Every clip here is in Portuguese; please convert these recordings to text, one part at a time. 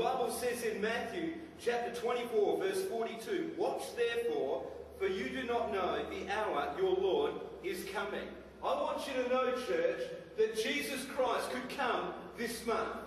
Bible says in Matthew chapter 24, verse 42, "Watch therefore, for you do not know the hour your Lord is coming." I want you to know, church, that Jesus Christ could come this month,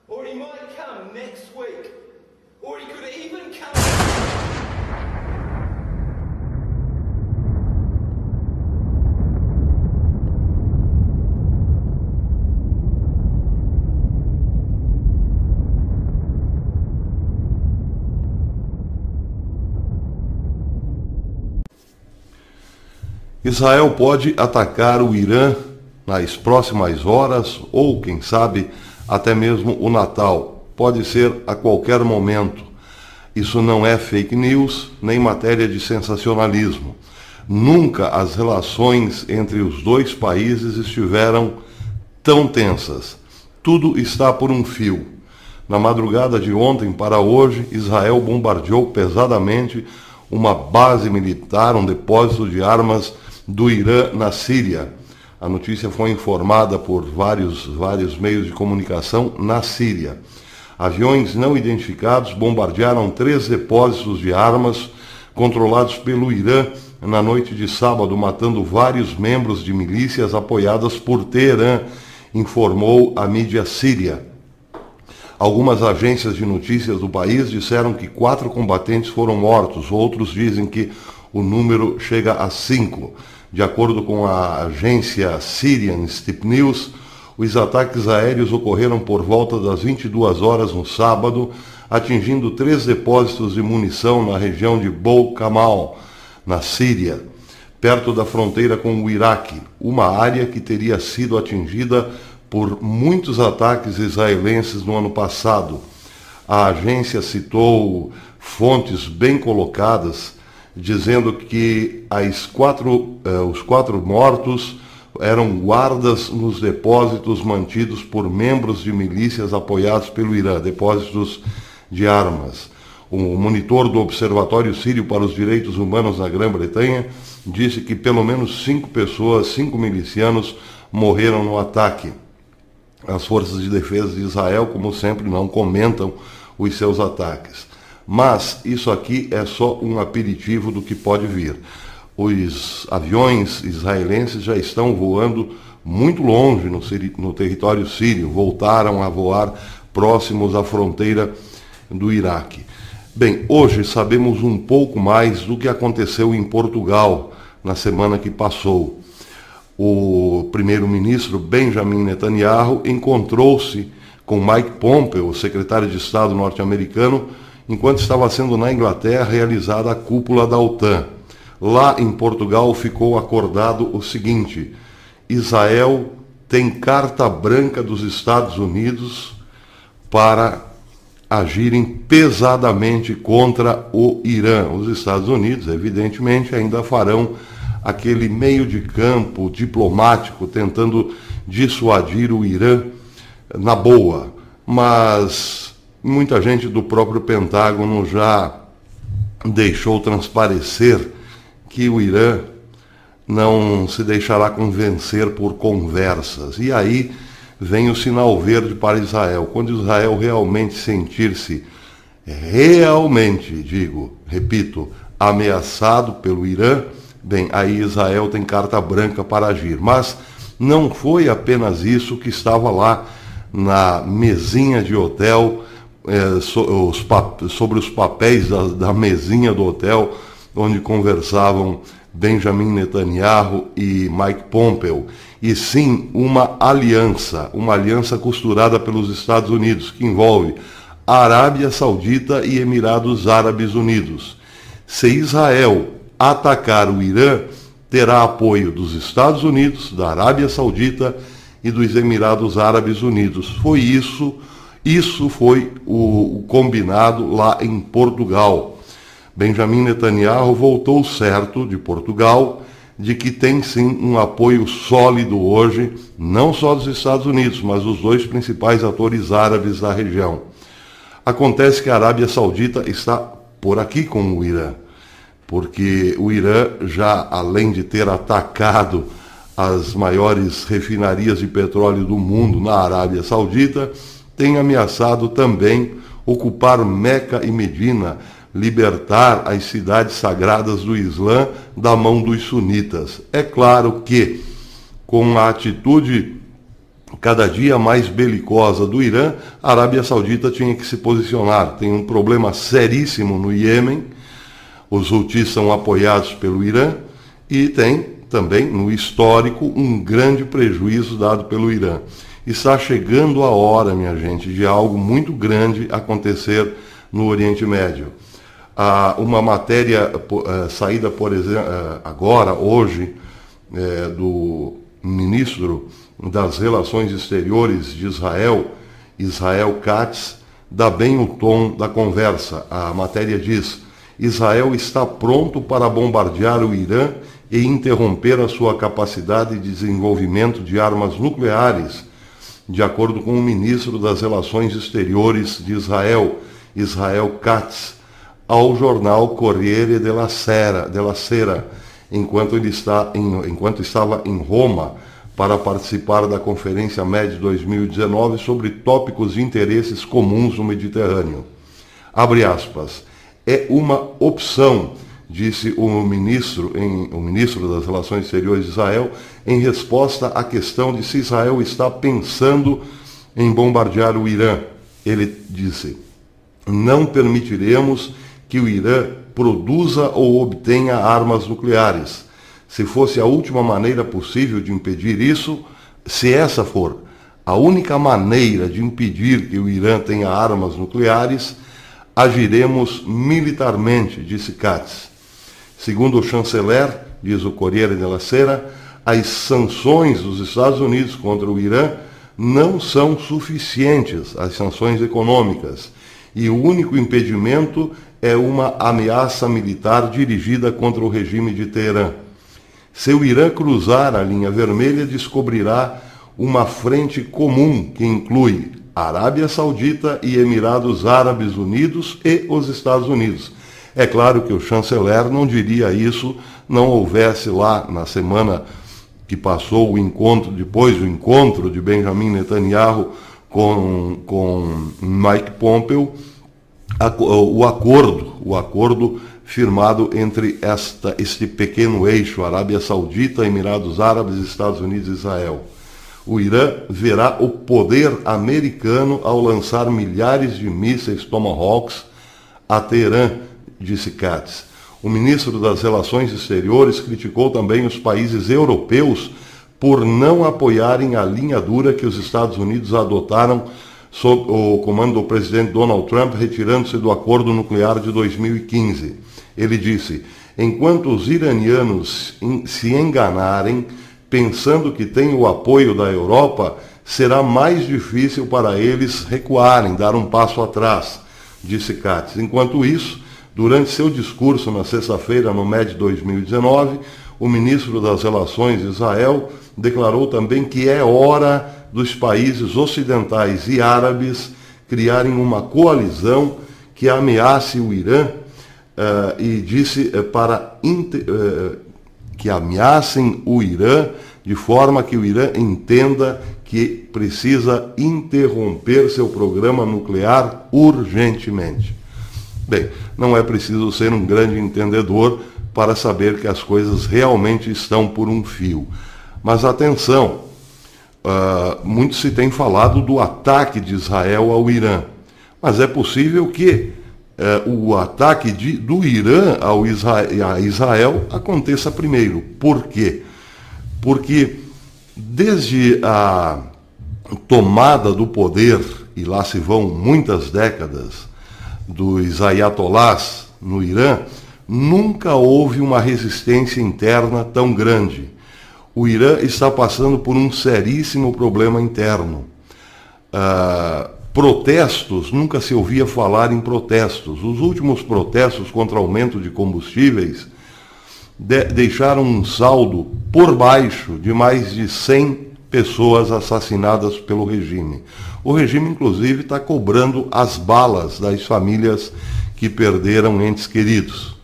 or he might come next week, or he could even come... Israel pode atacar o Irã nas próximas horas ou, quem sabe, até mesmo o Natal. Pode ser a qualquer momento. Isso não é fake news, nem matéria de sensacionalismo. Nunca as relações entre os dois países estiveram tão tensas. Tudo está por um fio. Na madrugada de ontem para hoje, Israel bombardeou pesadamente uma base militar, um depósito de armas do Irã na Síria. A notícia foi informada por vários meios de comunicação na Síria. Aviões não identificados bombardearam 3 depósitos de armas controlados pelo Irã na noite de sábado, matando vários membros de milícias apoiadas por Teherã, informou a mídia síria. Algumas agências de notícias do país disseram que 4 combatentes foram mortos, outros dizem que o número chega a 5. De acordo com a agência Syrian Steep News, os ataques aéreos ocorreram por volta das 22 horas no sábado, atingindo 3 depósitos de munição na região de Bou Kamal, na Síria, perto da fronteira com o Iraque, uma área que teria sido atingida por muitos ataques israelenses no ano passado. A agência citou fontes bem colocadas, dizendo que os 4 mortos eram guardas nos depósitos mantidos por membros de milícias apoiados pelo Irã, depósitos de armas. O monitor do Observatório Sírio para os Direitos Humanos na Grã-Bretanha disse que pelo menos 5 milicianos, morreram no ataque. As forças de defesa de Israel, como sempre, não comentam os seus ataques. Mas isso aqui é só um aperitivo do que pode vir. Os aviões israelenses já estão voando muito longe no território sírio, voltaram a voar próximos à fronteira do Iraque. Bem, hoje sabemos um pouco mais do que aconteceu em Portugal na semana que passou. O primeiro-ministro Benjamin Netanyahu encontrou-se com Mike Pompeo, o secretário de Estado norte-americano, enquanto estava sendo na Inglaterra realizada a cúpula da OTAN. Lá em Portugal ficou acordado o seguinte: Israel tem carta branca dos Estados Unidos para agirem pesadamente contra o Irã. Os Estados Unidos, evidentemente, ainda farão aquele meio de campo diplomático tentando dissuadir o Irã na boa, mas muita gente do próprio Pentágono já deixou transparecer que o Irã não se deixará convencer por conversas. E aí vem o sinal verde para Israel. Quando Israel realmente sentir-se, repito, ameaçado pelo Irã, bem, aí Israel tem carta branca para agir. Mas não foi apenas isso que estava lá na mesinha de hotel, sobre os papéis da mesinha do hotel, onde conversavam Benjamin Netanyahu e Mike Pompeo, e sim uma aliança costurada pelos Estados Unidos, que envolve Arábia Saudita e Emirados Árabes Unidos. Se Israel atacar o Irã, terá apoio dos Estados Unidos, da Arábia Saudita e dos Emirados Árabes Unidos. Foi isso foi o combinado lá em Portugal. Benjamin Netanyahu voltou certo de Portugal de que tem sim um apoio sólido hoje, não só dos Estados Unidos, mas dos 2 principais atores árabes da região. Acontece que a Arábia Saudita está por aqui com o Irã, porque o Irã já, além de ter atacado as maiores refinarias de petróleo do mundo na Arábia Saudita, tem ameaçado também ocupar Meca e Medina, libertar as cidades sagradas do Islã da mão dos sunitas. É claro que, com a atitude cada dia mais belicosa do Irã, a Arábia Saudita tinha que se posicionar. Tem um problema seríssimo no Iêmen, os Houthis são apoiados pelo Irã, e tem também, no histórico, um grande prejuízo dado pelo Irã. Está chegando a hora, minha gente, de algo muito grande acontecer no Oriente Médio. Uma matéria saída, por exemplo, agora, hoje, do ministro das Relações Exteriores de Israel, Israel Katz, dá bem o tom da conversa. A matéria diz: Israel está pronto para bombardear o Irã e interromper a sua capacidade de desenvolvimento de armas nucleares, de acordo com o ministro das Relações Exteriores de Israel, Israel Katz, ao jornal Corriere della Sera, enquanto estava em Roma para participar da Conferência MED 2019 sobre tópicos de interesses comuns no Mediterrâneo. Abre aspas. É uma opção, disse o ministro das Relações Exteriores de Israel, em resposta à questão de se Israel está pensando em bombardear o Irã. Ele disse: não permitiremos que o Irã produza ou obtenha armas nucleares. Se fosse a última maneira possível de impedir isso, se essa for a única maneira de impedir que o Irã tenha armas nucleares, agiremos militarmente, disse Katz. Segundo o chanceler, diz o Corriere della Sera, as sanções dos Estados Unidos contra o Irã não são suficientes, as sanções econômicas, e o único impedimento é uma ameaça militar dirigida contra o regime de Teherã. Se o Irã cruzar a linha vermelha, descobrirá uma frente comum que inclui Arábia Saudita e Emirados Árabes Unidos e os Estados Unidos. É claro que o chanceler não diria isso, não houvesse lá na semana que passou depois do encontro de Benjamin Netanyahu com Mike Pompeo, o acordo firmado entre este pequeno eixo, Arábia Saudita, Emirados Árabes, Estados Unidos e Israel. O Irã verá o poder americano ao lançar milhares de mísseis Tomahawks a Teherã, disse Katz. O ministro das Relações Exteriores criticou também os países europeus por não apoiarem a linha dura que os Estados Unidos adotaram sob o comando do presidente Donald Trump, retirando-se do acordo nuclear de 2015. Ele disse: enquanto os iranianos se enganarem, pensando que têm o apoio da Europa, será mais difícil para eles recuarem, dar um passo atrás, disse Katz. Enquanto isso, durante seu discurso na sexta-feira no MED 2019, o ministro das Relações de Israel declarou também que é hora dos países ocidentais e árabes criarem uma coalizão que ameace o Irã e disse que ameacem o Irã de forma que o Irã entenda que precisa interromper seu programa nuclear urgentemente. Bem, não é preciso ser um grande entendedor para saber que as coisas realmente estão por um fio. Mas atenção, muito se tem falado do ataque de Israel ao Irã. Mas é possível que o ataque do Irã a Israel aconteça primeiro. Por quê? Porque desde a tomada do poder, e lá se vão muitas décadas, dos ayatolás no Irã, nunca houve uma resistência interna tão grande. O Irã está passando por um seríssimo problema interno. Protestos, nunca se ouvia falar em protestos. Os últimos protestos contra o aumento de combustíveis deixaram um saldo por baixo de mais de 100 pessoas assassinadas pelo regime. O regime, inclusive, está cobrando as balas das famílias que perderam entes queridos.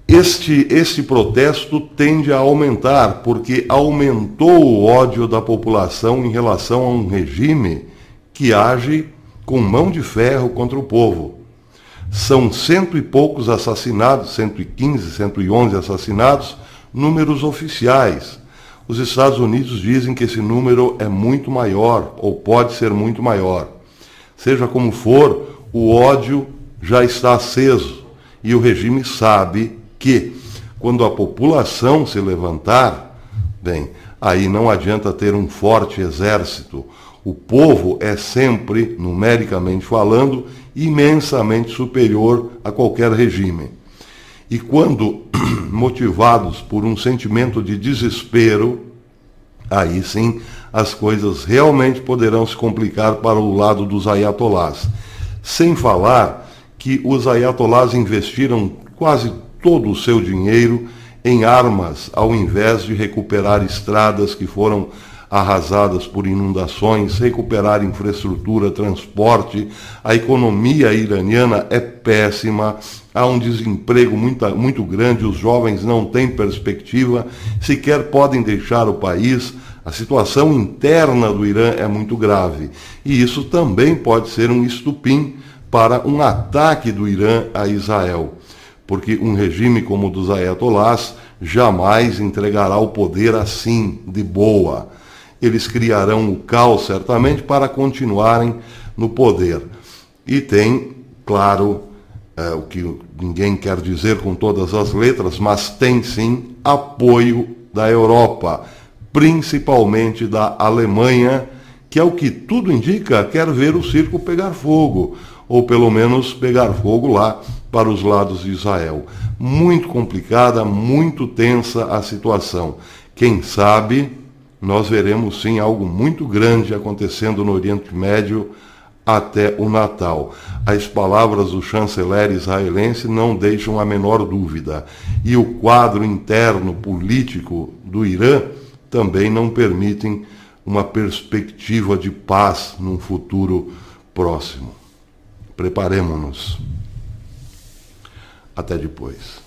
Este protesto tende a aumentar, porque aumentou o ódio da população em relação a um regime que age com mão de ferro contra o povo. São 100 e poucos assassinados, 115, 111 assassinados, números oficiais. Os Estados Unidos dizem que esse número é muito maior, ou pode ser muito maior. Seja como for, o ódio já está aceso, e o regime sabe que, quando a população se levantar, bem, aí não adianta ter um forte exército. O povo é sempre, numericamente falando, imensamente superior a qualquer regime. E quando motivados por um sentimento de desespero, aí sim as coisas realmente poderão se complicar para o lado dos ayatolás. Sem falar que os ayatolás investiram quase todo o seu dinheiro em armas, ao invés de recuperar estradas que foram arrasadas por inundações, recuperar infraestrutura, transporte. A economia iraniana é péssima, há um desemprego muito grande, os jovens não têm perspectiva, sequer podem deixar o país. A situação interna do Irã é muito grave, e isso também pode ser um estupim para um ataque do Irã a Israel, porque um regime como o dos ayatolás jamais entregará o poder assim, de boa. Eles criarão o caos, certamente, para continuarem no poder. E tem, claro, o que ninguém quer dizer com todas as letras, mas tem sim apoio da Europa, principalmente da Alemanha, que é o que tudo indica, quer ver o circo pegar fogo, ou pelo menos pegar fogo lá para os lados de Israel. Muito complicada, muito tensa a situação. Quem sabe nós veremos sim algo muito grande acontecendo no Oriente Médio até o Natal. As palavras do chanceler israelense não deixam a menor dúvida. E o quadro interno político do Irã também não permitem uma perspectiva de paz num futuro próximo. Preparemo-nos. Até depois.